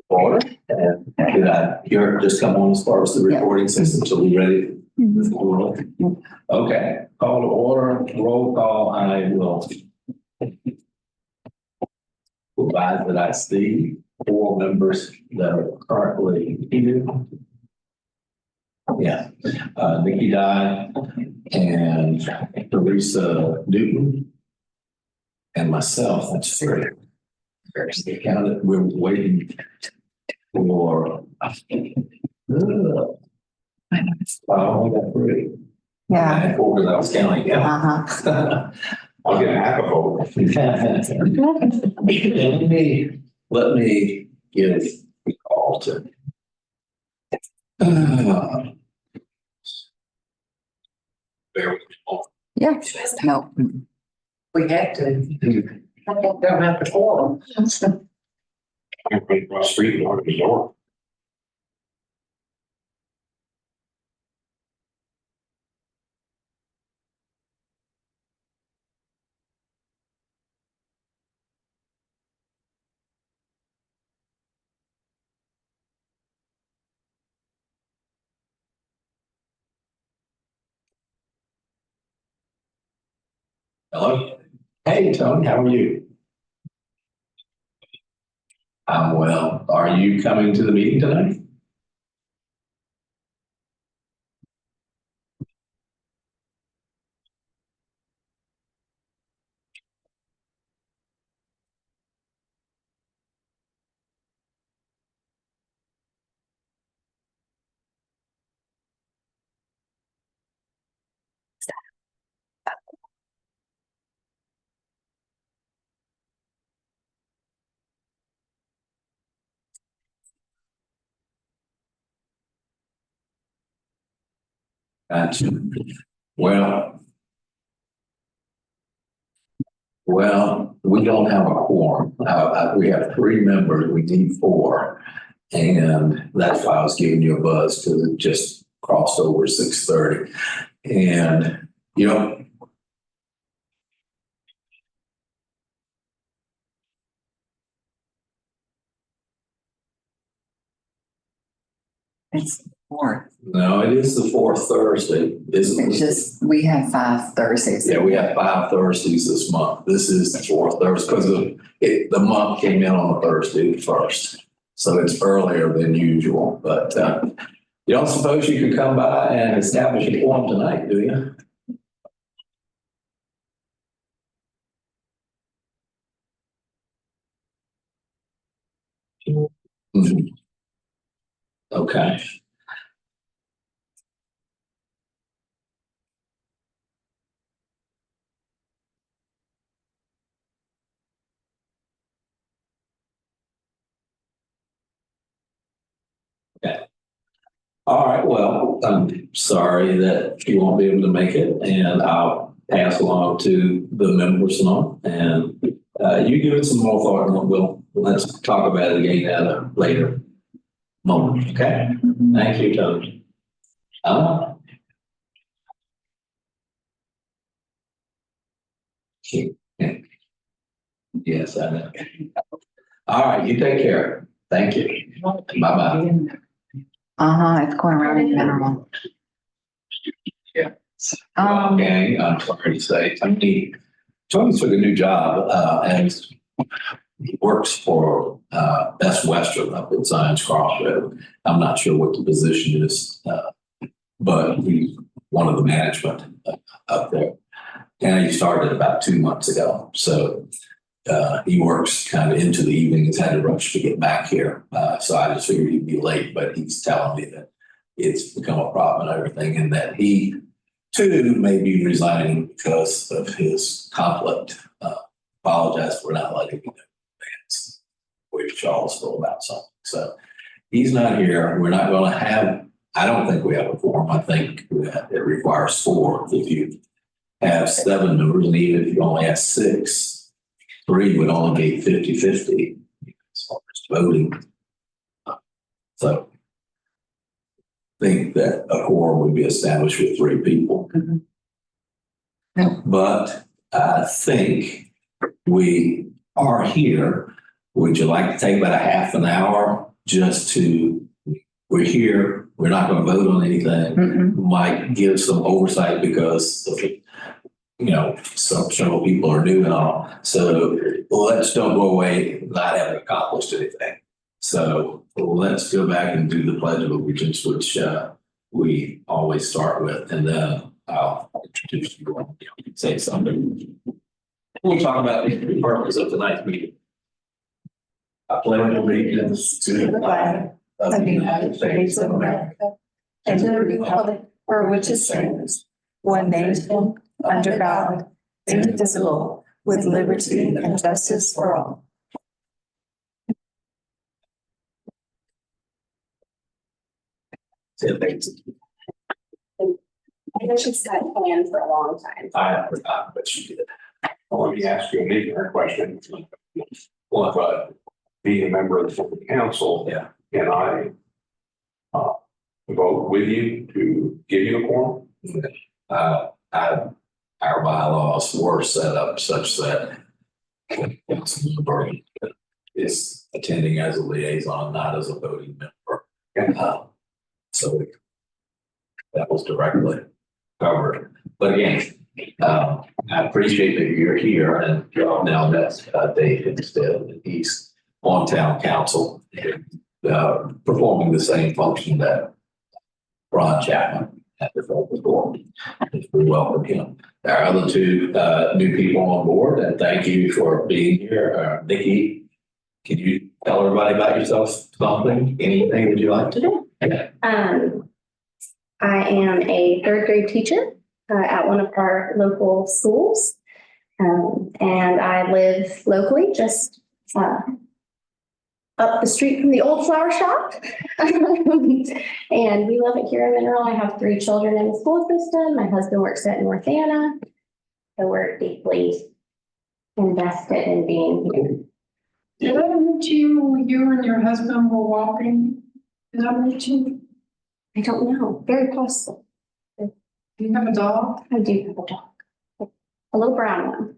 Order. And did I hear it just come on as far as the recording system? So we ready? Okay, call to order, roll call. I will provide that I see 4 members that are currently here. Yeah, Nikki Dye and Teresa Newton and myself. That's 3. Counted. We're waiting for. I only got 3. Yeah. I had 4 because I was counting. Yeah. I'll get half a vote. Let me give the call to. Bear with me. Yeah. No. We had to. Don't have to call them. I'm going across the street and on the door. Hello. Hey, Tony, how are you? I'm well. Are you coming to the meeting tonight? Gotcha. Well, we don't have a quorum. We have 3 members. We need 4. And that's why I was giving you a buzz, because it just crossed over 6:30. And, you know, It's 4. no, it is the 4th Thursday, isn't it? It's just, we have 5 Thursdays. Yeah, we have 5 Thursdays this month. This is the 4th Thursday because the month came in on a Thursday the 1st. So it's earlier than usual, but you don't suppose you could come by and establish a quorum tonight, do you? Mhm. Okay. Okay. All right, well, I'm sorry that you won't be able to make it, and I'll pass along to the members now. And you give it some more thought, and let's talk about it again at a later moment, okay? Thank you, Tony. Yes, I know. All right, you take care. Thank you. Bye-bye. It's going around in general. Yeah. Um, Okay, I'm sorry to say, Tony took a new job, and he works for Best Western up at Zions Crossroad. I'm not sure what the position is, but he's one of the management up there. And he started about 2 months ago. So he works kind of into the evening. He's had to rush to get back here. So I just figured he'd be late, but he's telling me that it's become a problem and everything, and that he too may be resigning because of his conflict. Apologize for not letting you know advance. We're Charlottesville about something. So he's not here. We're not going to have, I don't think we have a quorum. I think it requires 4. If you have 7 members, and even if you only have 6, 3 would only be 50-50 as far as voting. So I think that a quorum would be established with 3 people. Mhm. Yeah. But I think we are here Would you like to take about a half an hour just to, we're here, we're not gonna vote on anything. Mm-mm. Might give some oversight because several people are new and all. So let's don't go away not having accomplished anything. So let's go back and do the Pledge of Allegiance, which we always start with, and then I'll introduce you and say something. We'll talk about the purpose of tonight's meeting. I pledge allegiance to the flag of the United States of America and to the republic for which it stands, one nation, under God, indivisible, with liberty and justice for all. I know she's had plans for a long time. I forgot, but she did. Let me ask you an ignorant question. Well, being a member of the full council, Yeah. can I vote with you to give you a quorum? Our bylaws were set up such that Councilman Bergen is attending as a liaison, not as a voting member. So that was directly covered. But again, I appreciate that you're here, and now that's Dave instead, and he's on town council, performing the same function that Ron Chapman had performed before. We welcome him. Our other two new people on board, and thank you for being here. Nikki, can you tell everybody about yourself, something, anything that you like to do? Yeah. I am a third grade teacher at one of our local schools. And I live locally, just up the street from the old flower shop. And we love it here in Mineral. I have 3 children in the school system. My husband works at North Anna. So we're deeply invested in being here. Did I meet you, you and your husband were walking? Did I meet you? I don't know, very possible. Do you have a dog? I do have a dog, a little brown one.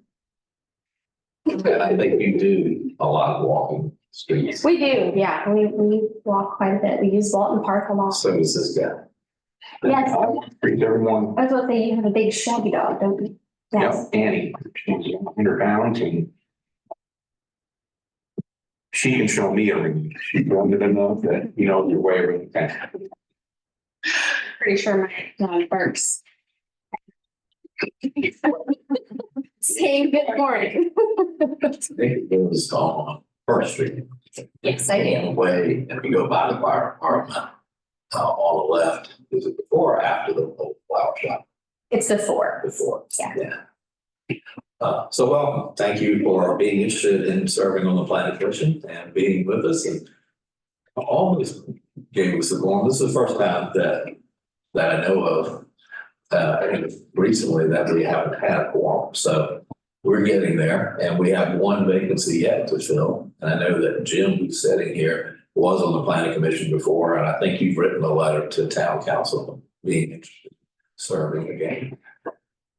And I think you do a lot of walking streets. We do, yeah. We walk quite a bit. We use Walton Park a lot. So is this guy. Yes. Greet everyone. I was going to say you have a big shaggy dog, don't you? Yes. Yeah, Annie, she's 100 pounds and she can show me everything. She's young enough that, your way around the country. Pretty sure my dog barks. Saying good morning. I think it goes on First Street. Yes, I On the do. way, and we go by the fire department, on the left, is it before or after the old flower shop? It's the 4. Before. Yeah. So welcome. Thank you for being interested in serving on the planning commission and being with us, and always gave us a quorum. This is the first time that I know of recently that we haven't had a quorum. So we're getting there, and we have one vacancy yet to fill. And I know that Jim, who's sitting here, was on the planning commission before, and I think you've written a letter to town council being interested in serving again.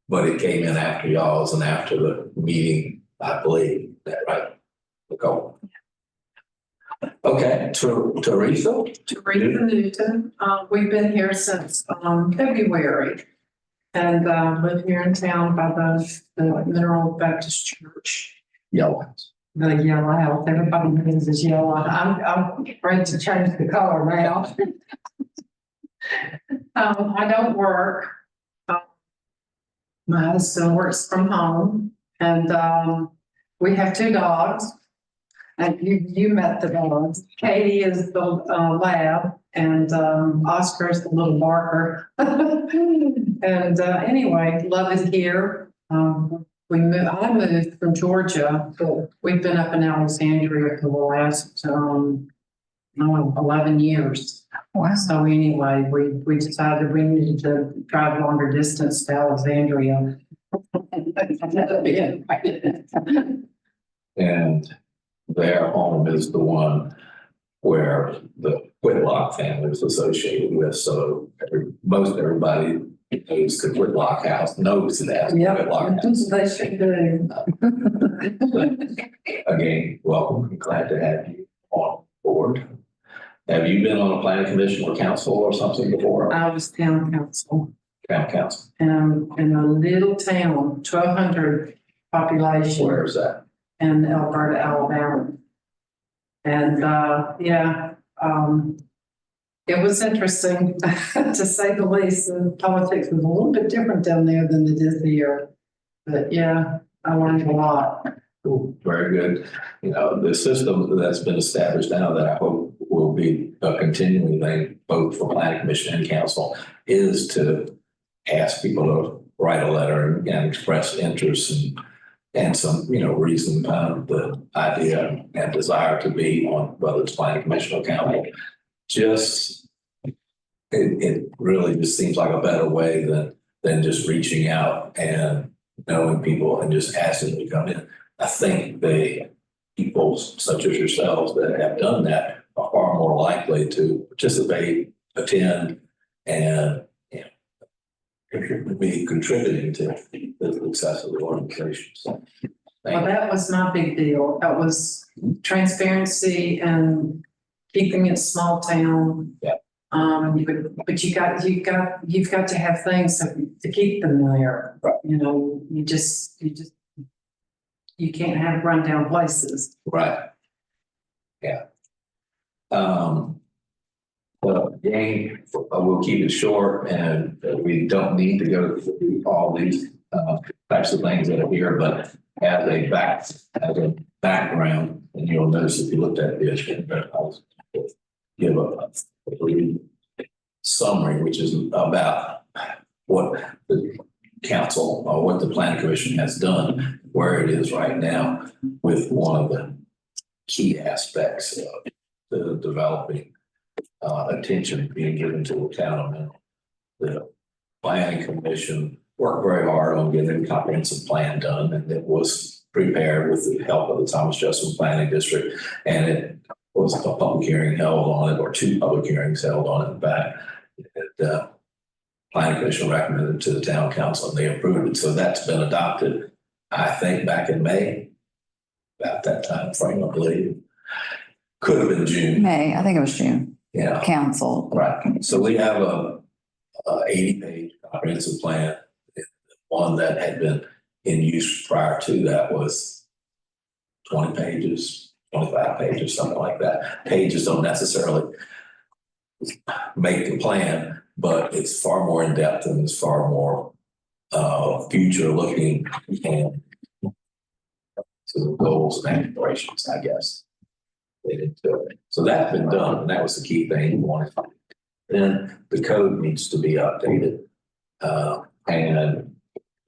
But it came in after y'all's and after the meeting, I believe. Is that right? Nicole? Okay, Teresa? Teresa Newton. We've been here since February. And live here in town by the Mineral Baptist Church. Yellow. The yellow house, everybody knows is yellow. I'm ready to change the color now. I don't work. My husband works from home, and we have 2 dogs. And you met the dogs. Katie is the lab, and Oscar is the little barker. And anyway, love is here. I moved from Georgia, but we've been up in Alexandria for the last 11 years. Wow. So anyway, we decided we needed to drive longer distance to Alexandria. And their home is the one where the Whitlock family is associated with. So most everybody knows the Whitlock House, knows that. Yep, Whitlock House. they should do. Again, welcome, glad to have you on board. Have you been on a planning commission or council or something before? I was town council. Town council, In a little town, 1,200 population where is that? in Alberta, Alabama. And, it was interesting to say the least. The politics was a little bit different down there than it is here. But yeah, I learned a lot. Cool, very good. You know, the system that's been established now that I hope will be a continuing thing, both for planning commission and council, is to ask people to write a letter and express interest and some, reason behind the idea and desire to be on whether it's planning commission or council. It really just seems like a better way than just reaching out and knowing people and just asking them to come in. I think people such as yourselves that have done that are far more likely to participate, attend, and be contributing to the success of the organization. So, Well, that was my big deal. That was transparency and keeping it small town. Yeah. But you've got to have things to keep them there. Right. You can't have rundown places. right. Yeah. Well, again, we'll keep it short and we don't need to go through all these types of things that are here, but as a background, and you'll notice if you looked at this, I'll give a summary, which is about what the council or what the planning commission has done, where it is right now with one of the key aspects of the developing attention being given to the town of Mineral. The planning commission worked very hard on getting a comprehensive plan done, and it was prepared with the help of the Thomas Jefferson Planning District. And it was a public hearing held on it, or 2 public hearings held on it. In fact, planning commission recommended it to the town council and they approved it. So that's been adopted, I think, back in May, about that time frame, I believe. Could have been June. May, I think it was June, Yeah. council. Right, so we have a 80-page comprehensive plan. One that had been in use prior to that was 20 pages, 25 pages, something like that. Pages don't necessarily make the plan, but it's far more in depth and it's far more future looking and to the goals and aspirations, I guess. So that's been done, and that was the key thing. Then the code needs to be updated. And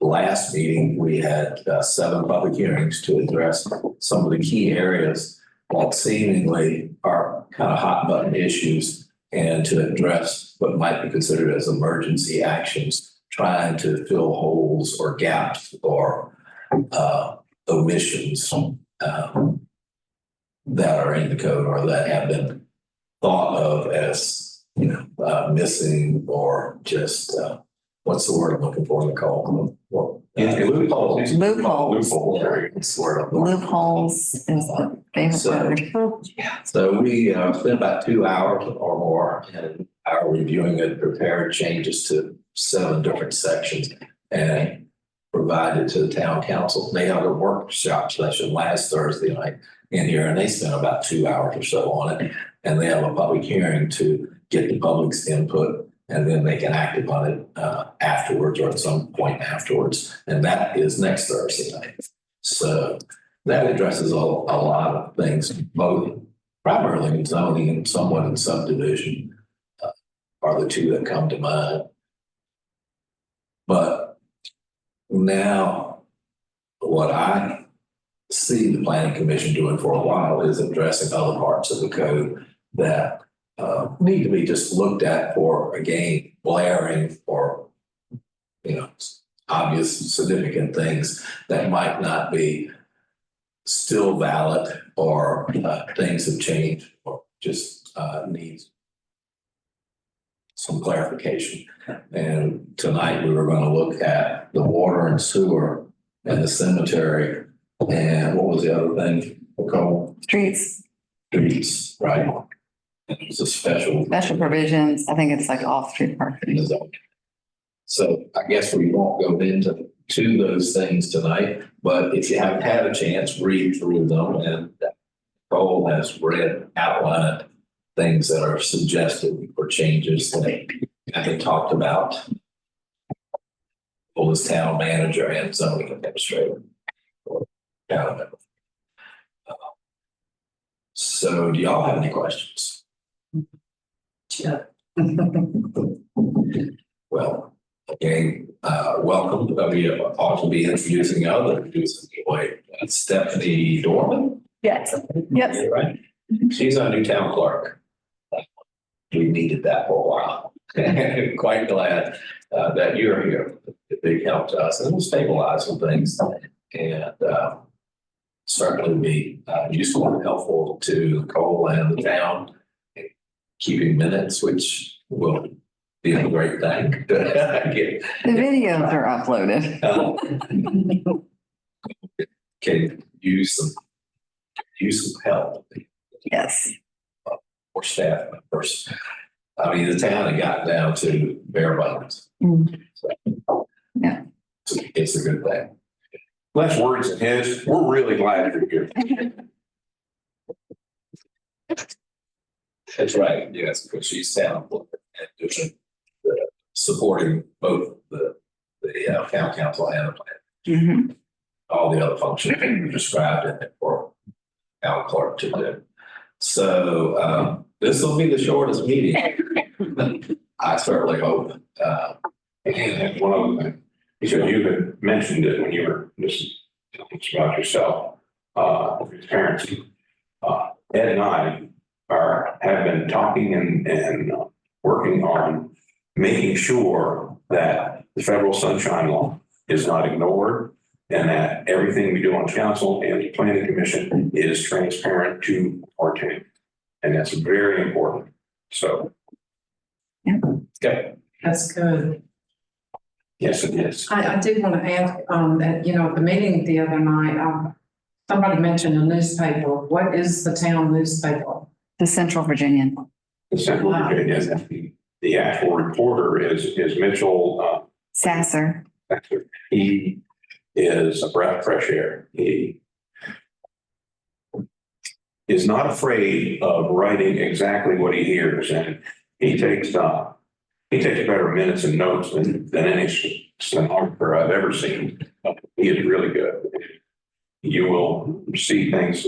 last meeting, we had 7 public hearings to address some of the key areas that seemingly are kind of hot button issues and to address what might be considered as emergency actions, trying to fill holes or gaps or omissions that are in the code or that have been thought of as, missing or just, what's the word I'm looking for, Nicole? Loopholes. Loopholes. It's the word I'm looking for. Loopholes is the famous word. So we spent about 2 hours or more in our reviewing and prepared changes to 7 different sections and provided to the town council. They held a workshop session last Thursday night in here, and they spent about 2 hours or so on it. And they have a public hearing to get the public's input, and then they can act upon it afterwards or at some point afterwards. And that is next Thursday night. So that addresses a lot of things, both primarily in zoning and somewhat in subdivision are the 2 that come to mind. But now what I see the planning commission doing for a while is addressing other parts of the code that need to be just looked at for, again, glaring or, obvious significant things that might not be still valid or things have changed or just needs some clarification. And tonight we were gonna look at the water and sewer and the cemetery. And what was the other thing, Nicole? Streets, Streets, right? And it was a special. special provisions. I think it's like off-street in parking. the zone. So I guess we won't go into those things tonight, but if you haven't had a chance, read through them, and Cole has read, outlined things that are suggested for changes that I had talked about. Both as town manager and zoning administrator. Town member. So do y'all have any questions? Yeah. Well, again, welcome. We ought to be introducing other, Stephanie Dorman. Yes. Yep. Right? She's our new town clerk. We needed that for a while. Quite glad that you're here. A big help to us, and it'll stabilize some things, and certainly be useful and helpful to Cole and the town. Keeping minutes, which will be a great thing. The videos are uploaded. Can use some help Yes. or staff members. I mean, the town had gotten down to bare bones. Mm. So, Yeah. It's a good thing. Less words than his. We're really glad you're here. That's right, yes, because she's town clerk and doing supporting both the town council and the plan. Mhm. All the other functions that you described in it for town clerk to do. So this will be the shortest meeting. I certainly hope. And one of them, because you had mentioned it when you were just telling us about yourself, transparency. Ed and I have been talking and working on making sure that the federal sunshine law is not ignored, and that everything we do on council and the planning commission is transparent to our town. And that's very important. So. Yeah. Okay. That's good. Yes, it is. I did want to ask, that, at the meeting the other night, somebody mentioned a newspaper. What is the town newspaper? The Central Virginian. The Central Virginia, the actual reporter is Mitchell, Sasser. he is a breath of fresh air. He is not afraid of writing exactly what he hears, and he takes better minutes and notes than any stenographer I've ever seen. He is really good. You will see things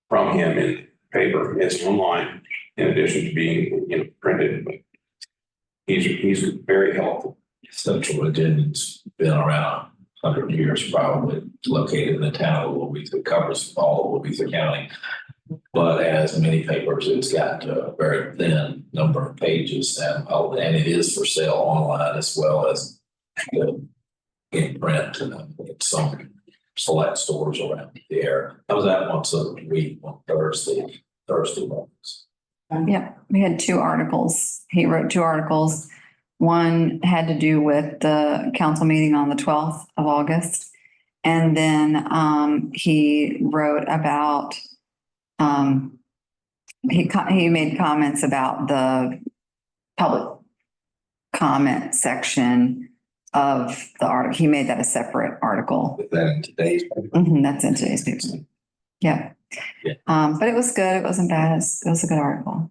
from him in paper. It's online in addition to being printed, but he's very helpful. Central Virginia's been around 100 years, probably located in the town of Louisa. It covers all of Louisa County. But as many papers, it's got a very thin number of pages, and it is for sale online as well as in print in some select stores around the area. I was at once a week on Thursday mornings. Yeah, we had 2 articles. He wrote 2 articles. One had to do with the council meeting on the 12th of August. And then he wrote about, he made comments about the public comment section of the article. He made that a separate article. With that in today's paper. That's in today's paper. Yeah. Yeah. But it was good. It wasn't bad. It was a good article.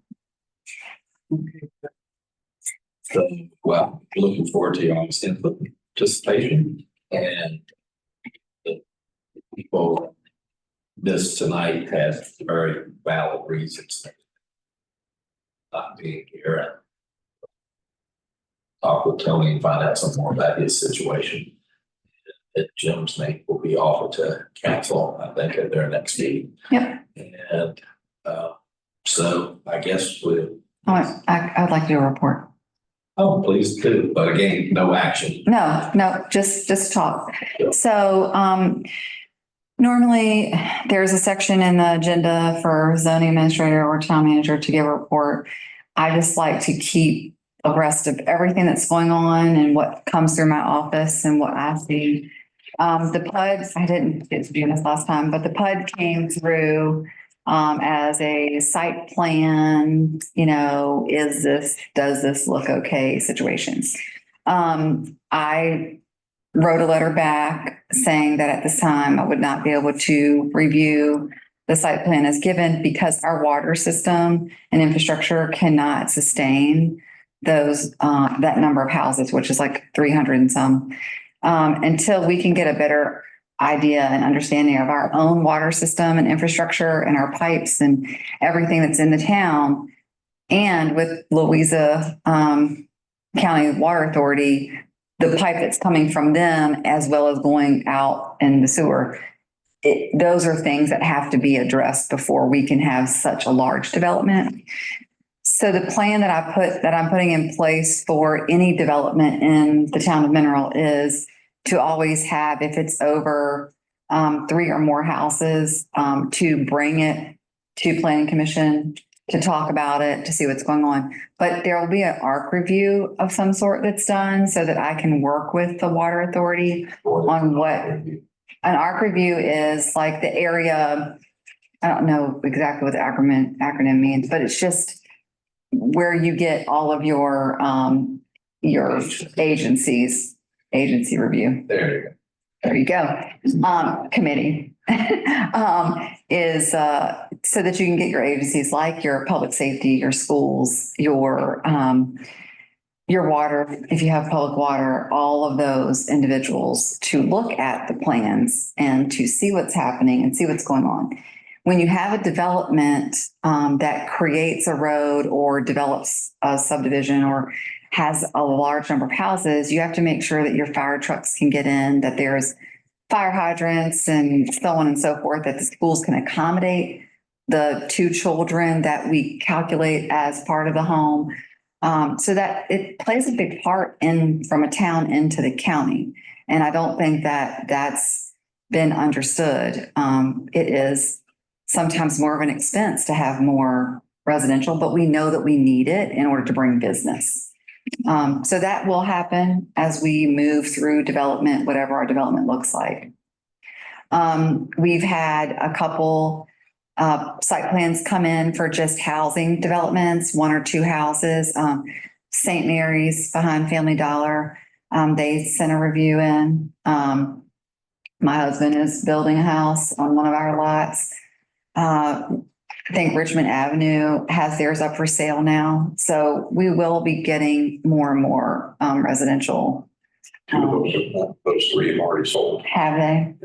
So, well, looking forward to y'all's input, participation, and the people. This tonight has very valid reasons not being here. Talk with Tony and find out some more about his situation. That Jim's name will be offered to council, I think, at their next meeting. Yep. And so I guess we'll. I'd like to do a report. Oh, please do, but again, no action. No, just talk. So, normally there's a section in the agenda for zoning administrator or town manager to give a report. I just like to keep abreast of everything that's going on and what comes through my office and what I see. The PUD, I didn't get to do this last time, but the PUD came through as a site plan, does this look okay situations. I wrote a letter back saying that at this time I would not be able to review the site plan as given because our water system and infrastructure cannot sustain that number of houses, which is like 300 and some, until we can get a better idea and understanding of our own water system and infrastructure and our pipes and everything that's in the town. And with Louisa County Water Authority, the pipe that's coming from them as well as going out in the sewer. Those are things that have to be addressed before we can have such a large development. So the plan that I'm putting in place for any development in the town of Mineral is to always have, if it's over 3 or more houses, to bring it to Planning Commission to talk about it, to see what's going on. But there will be an ARC review of some sort that's done so that I can work with the water authority on what an ARC review is, like the area. I don't know exactly what the acronym means, but it's just where you get all of your agency review. There you go. Committee is so that you can get your agencies like your public safety, your schools, your water, if you have public water, all of those individuals to look at the plans and to see what's happening and see what's going on. When you have a development that creates a road or develops a subdivision or has a large number of houses, you have to make sure that your fire trucks can get in, that there's fire hydrants and so on and so forth, that the schools can accommodate the 2 children that we calculate as part of the home. So that it plays a big part from a town into the county. And I don't think that that's been understood. It is sometimes more of an expense to have more residential, but we know that we need it in order to bring business. So that will happen as we move through development, whatever our development looks like. We've had a couple site plans come in for just housing developments, 1 or 2 houses. St. Mary's behind Family Dollar, they sent a review in. My husband is building a house on one of our lots. I think Richmond Avenue has theirs up for sale now. So we will be getting more and more residential. 2 of those 3 have already sold. Have they?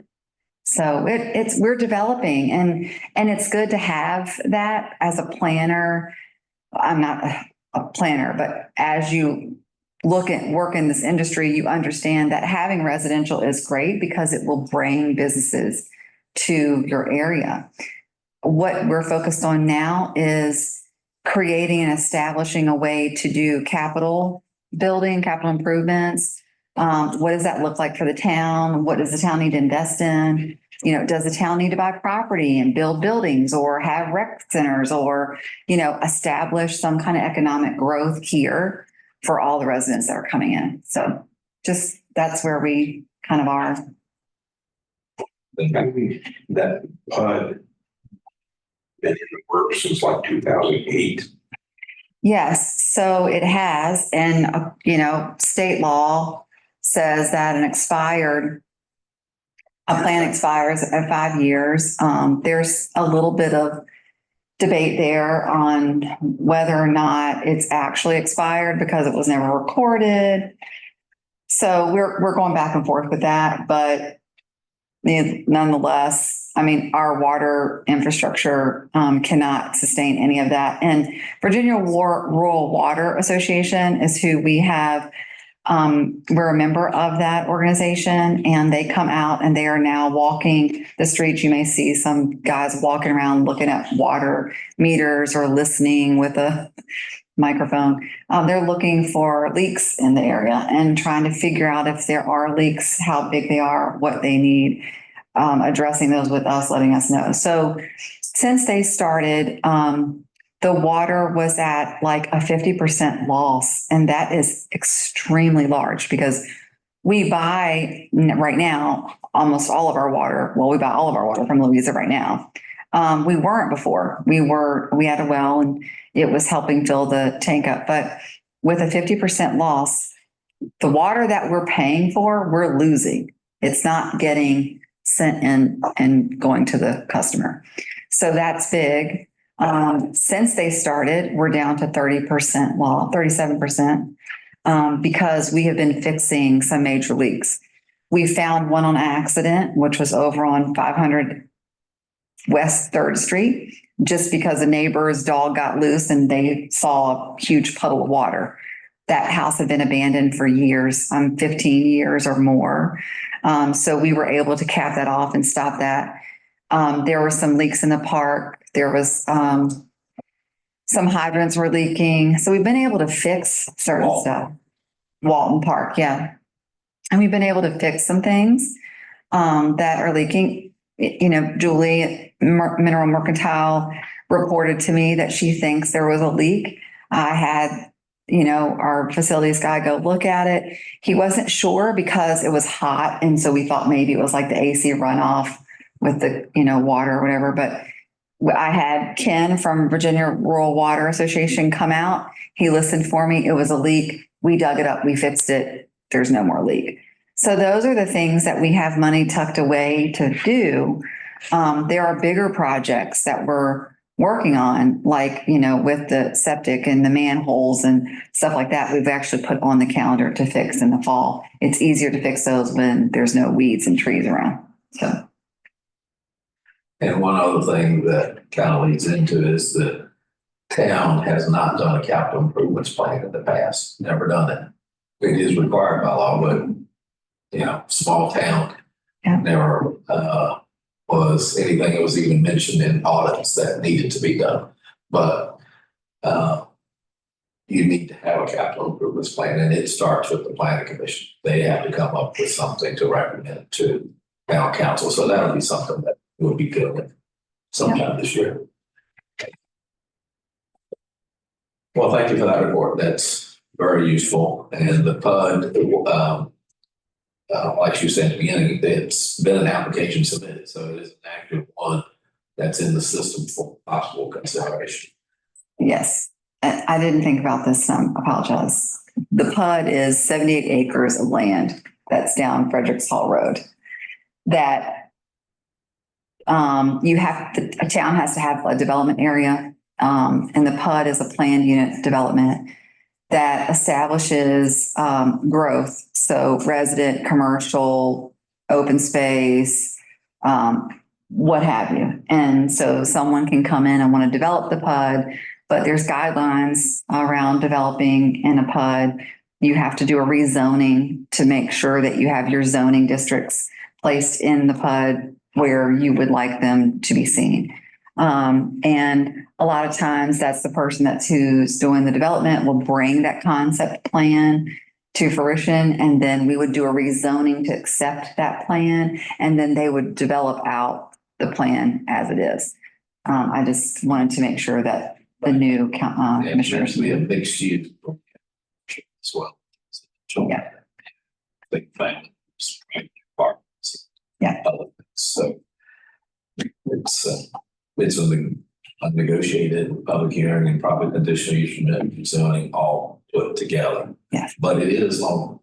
So we're developing and it's good to have that as a planner. I'm not a planner, but as you work in this industry, you understand that having residential is great because it will bring businesses to your area. What we're focused on now is creating and establishing a way to do capital building, capital improvements. What does that look like for the town? What does the town need to invest in? Does the town need to buy property and build buildings or have rec centers or, establish some kind of economic growth here for all the residents that are coming in? So just that's where we kind of are. That PUD been in the works since like 2008. Yes, so it has. And, state law says that a plan expires at 5 years. There's a little bit of debate there on whether or not it's actually expired because it was never recorded. So we're going back and forth with that, but nonetheless, our water infrastructure cannot sustain any of that. And Virginia Rural Water Association is who we have. We're a member of that organization, and they come out and they are now walking the streets. You may see some guys walking around looking at water meters or listening with a microphone. They're looking for leaks in the area and trying to figure out if there are leaks, how big they are, what they need, addressing those with us, letting us know. So since they started the water was at like a 50% loss. And that is extremely large because we buy right now almost all of our water. Well, we buy all of our water from Louisa right now. We weren't before. We had a well and it was helping fill the tank up. But with a 50% loss, the water that we're paying for, we're losing. It's not getting sent in and going to the customer. So that's big. Since they started, we're down to 30% loss, 37%, because we have been fixing some major leaks. We found one on accident, which was over on 500 West 3rd Street, just because a neighbor's dog got loose and they saw a huge puddle of water. That house had been abandoned for years, 15 years or more. So we were able to cap that off and stop that. There were some leaks in the park. There was some hydrants were leaking. So we've been able to fix certain stuff. Walton Park, yeah. And we've been able to fix some things that are leaking. You know, Julie, Mineral Mercantile, reported to me that she thinks there was a leak. I had, you know, our facilities guy go look at it. He wasn't sure because it was hot. And so we thought maybe it was like the AC runoff with the, you know, water or whatever. But I had Ken from Virginia Rural Water Association come out. He listened for me. It was a leak. We dug it up. We fixed it. There's no more leak. So those are the things that we have money tucked away to do. There are bigger projects that we're working on, like, you know, with the septic and the manholes and stuff like that, we've actually put on the calendar to fix in the fall. It's easier to fix those when there's no weeds and trees around. So. And one other thing that kind of leads into is that town has not done a capital improvements plan in the past, never done it. It is required by law, but, you know, small town, never was anything that was even mentioned in audits that needed to be done. But you need to have a capital improvements plan, and it starts with the planning commission. They have to come up with something to recommend to town council. So that'll be something that we'll be doing sometime this year. Well, thank you for that report. That's very useful. And the PUD, like you said at the beginning, it's been an application submitted, so it is an active one that's in the system for possible consideration. Yes, I didn't think about this. Apologize. The PUD is 78 acres of land that's down Fredericks Hall Road. That a town has to have a development area, and the PUD is a planned unit development that establishes growth. So resident, commercial, open space, what have you. And so someone can come in and want to develop the PUD, but there's guidelines around developing in a PUD. You have to do a rezoning to make sure that you have your zoning districts placed in the PUD where you would like them to be seen. And a lot of times that's the person who's doing the development will bring that concept plan to fruition. And then we would do a rezoning to accept that plan. And then they would develop out the plan as it is. I just wanted to make sure that the new commissioners. We have mixed use as well. Yeah. Big family. Yeah. So it's a negotiated public hearing and probably conditional use permit zoning all put together. Yes. But it is on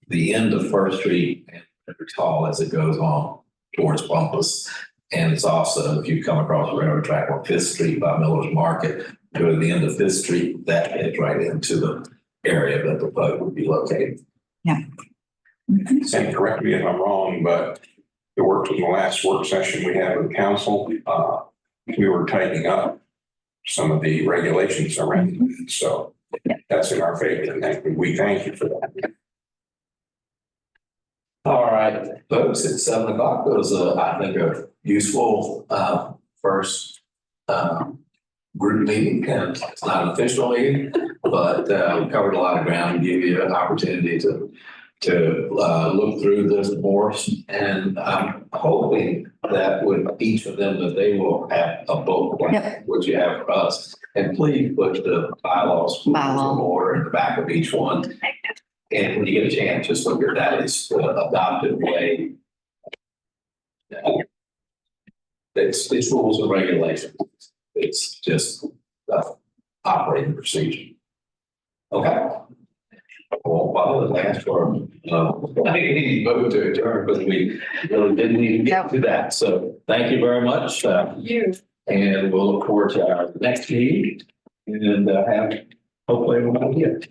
the end of First Street and Fredericks Hall as it goes on towards Bumpus. And it's also, if you come across the railroad track on Fifth Street by Miller's Market, go to the end of Fifth Street, that heads right into the area that the PUD would be located. Yeah. And correct me if I'm wrong, but it worked in the last work session we had with council. We were tightening up some of the regulations around it. So that's in our favor. And we thank you for that. All right, folks, it's 7 o'clock. It was, I think, a useful first group meeting. And it's not an official meeting, but we covered a lot of ground to give you an opportunity to look through this more. And I'm hoping that with each of them, that they will have a bullet point, Yep. which you have for us. And please put the bylaws more in the back of each one. And when you get a chance, just look at that. It's the adopted way. It's rules and regulations. It's just operating procedure. Okay. Well, while the last one, I think we need to vote to adjourn because we really didn't even get to that. So thank you very much. You. And we'll look forward to our next meeting and have hopefully everyone here.